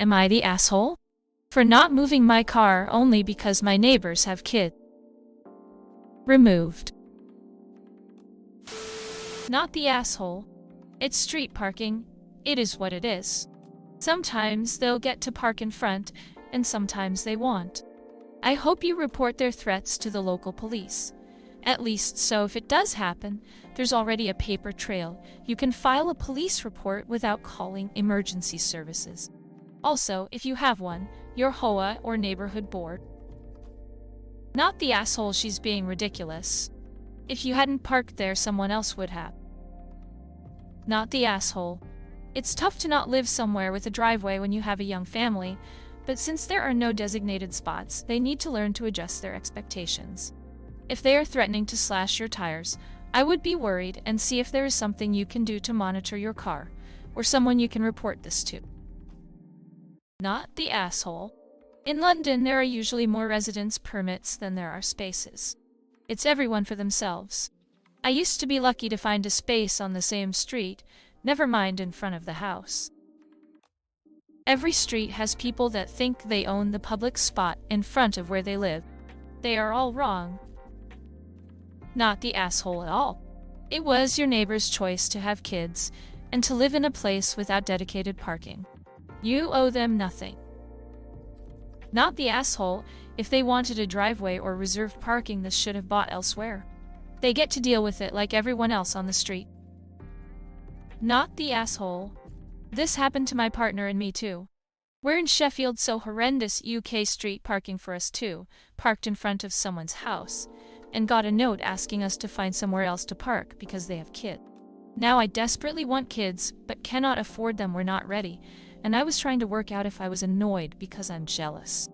Am I the asshole? For not moving my car only because my neighbors have kids. Removed. Not the asshole. It's street parking. It is what it is. Sometimes they'll get to park in front, and sometimes they won't. I hope you report their threats to the local police. At least so if it does happen, there's already a paper trail. You can file a police report without calling emergency services. Also, if you have one, your HOA or neighborhood board. Not the asshole, she's being ridiculous. If you hadn't parked there, someone else would have. Not the asshole. It's tough to not live somewhere with a driveway when you have a young family, but since there are no designated spots, they need to learn to adjust their expectations. If they are threatening to slash your tires, I would be worried and see if there is something you can do to monitor your car, or someone you can report this to. Not the asshole. In London, there are usually more residence permits than there are spaces. It's everyone for themselves. I used to be lucky to find a space on the same street, never mind in front of the house. Every street has people that think they own the public spot in front of where they live. They are all wrong. Not the asshole at all. It was your neighbor's choice to have kids and to live in a place without dedicated parking. You owe them nothing. Not the asshole. If they wanted a driveway or reserved parking, this should have bought elsewhere. They get to deal with it like everyone else on the street. Not the asshole. This happened to my partner and me too. We're in Sheffield, so horrendous UK street parking for us too, parked in front of someone's house, and got a note asking us to find somewhere else to park because they have kids. Now I desperately want kids, but cannot afford them. We're not ready, and I was trying to work out if I was annoyed because I'm jealous.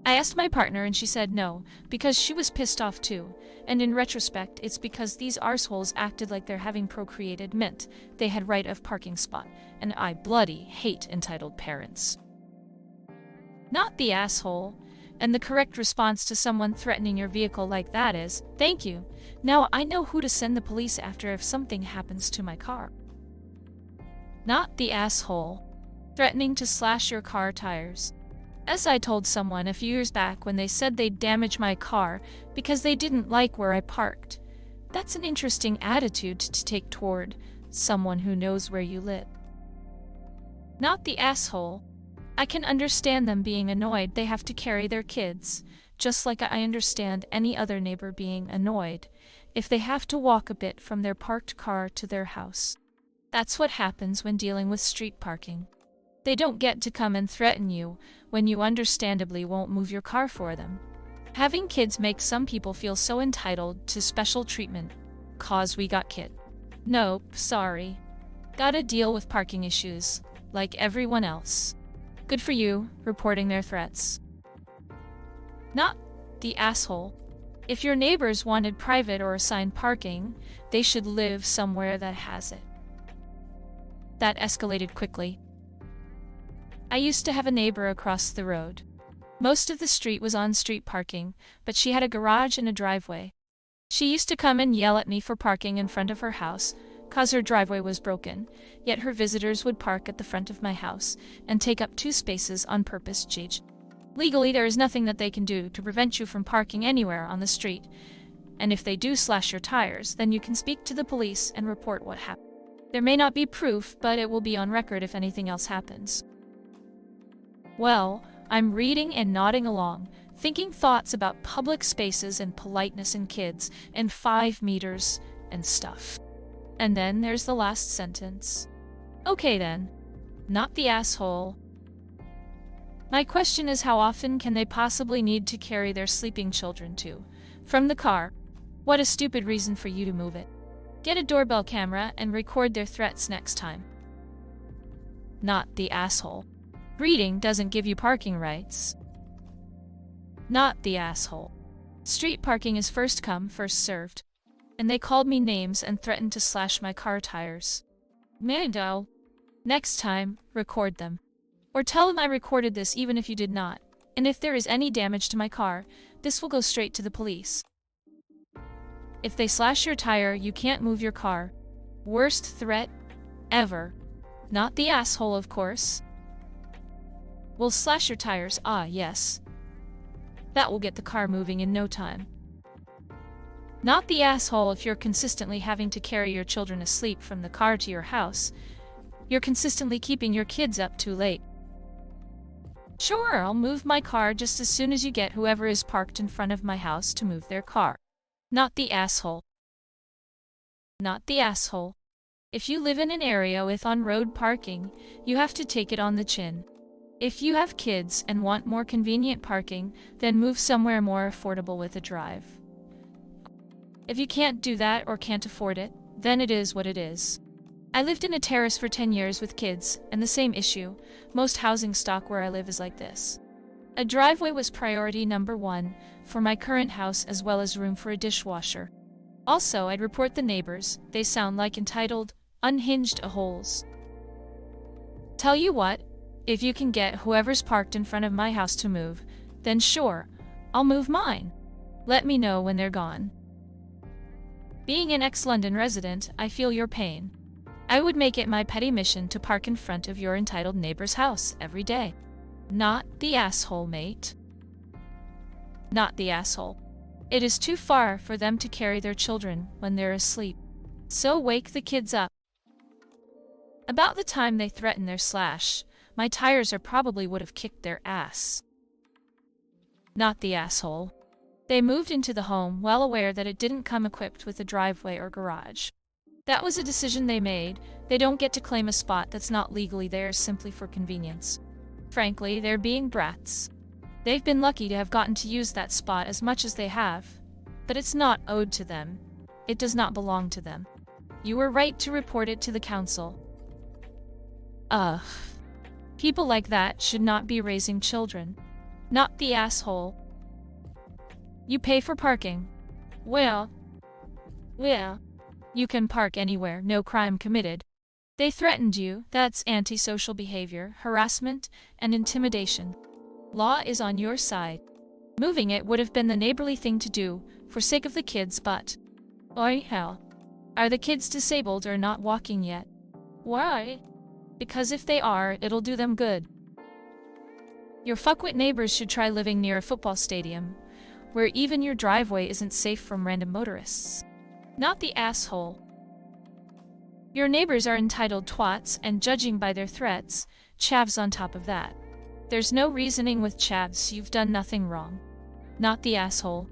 I asked my partner and she said no, because she was pissed off too, and in retrospect it's because these arseholes acted like they're having procreated meant they had right of parking spot, and I bloody hate entitled parents. Not the asshole. And the correct response to someone threatening your vehicle like that is, thank you. Now I know who to send the police after if something happens to my car. Not the asshole. Threatening to slash your car tires. As I told someone a few years back when they said they'd damage my car because they didn't like where I parked. That's an interesting attitude to take toward someone who knows where you live. Not the asshole. I can understand them being annoyed they have to carry their kids, just like I understand any other neighbor being annoyed if they have to walk a bit from their parked car to their house. That's what happens when dealing with street parking. They don't get to come and threaten you when you understandably won't move your car for them. Having kids makes some people feel so entitled to special treatment, 'cause we got kid. Nope, sorry. Gotta deal with parking issues, like everyone else. Good for you, reporting their threats. Not the asshole. If your neighbors wanted private or assigned parking, they should live somewhere that has it. That escalated quickly. I used to have a neighbor across the road. Most of the street was on street parking, but she had a garage and a driveway. She used to come and yell at me for parking in front of her house, 'cause her driveway was broken, yet her visitors would park at the front of my house and take up 2 spaces on purpose. Legally, there is nothing that they can do to prevent you from parking anywhere on the street, and if they do slash your tires, then you can speak to the police and report what happened. There may not be proof, but it will be on record if anything else happens. Well, I'm reading and nodding along, thinking thoughts about public spaces and politeness in kids and 5 meters and stuff. And then there's the last sentence. Okay then. Not the asshole. My question is, how often can they possibly need to carry their sleeping children to from the car? What a stupid reason for you to move it. Get a doorbell camera and record their threats next time. Not the asshole. Reading doesn't give you parking rights. Not the asshole. Street parking is first come, first served. And they called me names and threatened to slash my car tires. Mando. Next time, record them. Or tell them I recorded this even if you did not. And if there is any damage to my car, this will go straight to the police. If they slash your tire, you can't move your car. Worst threat ever. Not the asshole, of course. We'll slash your tires, ah yes. That will get the car moving in no time. Not the asshole if you're consistently having to carry your children asleep from the car to your house. You're consistently keeping your kids up too late. Sure, I'll move my car just as soon as you get whoever is parked in front of my house to move their car. Not the asshole. Not the asshole. If you live in an area with on-road parking, you have to take it on the chin. If you have kids and want more convenient parking, then move somewhere more affordable with a drive. If you can't do that or can't afford it, then it is what it is. I lived in a terrace for 10 years with kids, and the same issue. Most housing stock where I live is like this. A driveway was priority number 1 for my current house, as well as room for a dishwasher. Also, I'd report the neighbors. They sound like entitled, unhinged a-holes. Tell you what, if you can get whoever's parked in front of my house to move, then sure, I'll move mine. Let me know when they're gone. Being an ex-London resident, I feel your pain. I would make it my petty mission to park in front of your entitled neighbor's house every day. Not the asshole, mate. Not the asshole. It is too far for them to carry their children when they're asleep. So wake the kids up. About the time they threaten their slash, my tires probably would have kicked their ass. Not the asshole. They moved into the home well aware that it didn't come equipped with a driveway or garage. That was a decision they made. They don't get to claim a spot that's not legally theirs simply for convenience. Frankly, they're being brats. They've been lucky to have gotten to use that spot as much as they have, but it's not owed to them. It does not belong to them. You were right to report it to the council. Ugh. People like that should not be raising children. Not the asshole. You pay for parking. Well. You can park anywhere, no crime committed. They threatened you, that's antisocial behavior, harassment, and intimidation. Law is on your side. Moving it would have been the neighborly thing to do, for sake of the kids, but... Oi hell. Are the kids disabled or not walking yet? Why? Because if they are, it'll do them good. Your fuckwit neighbors should try living near a football stadium, where even your driveway isn't safe from random motorists. Not the asshole. Your neighbors are entitled twats, and judging by their threats, chavs on top of that. There's no reasoning with chavs, you've done nothing wrong. Not the asshole.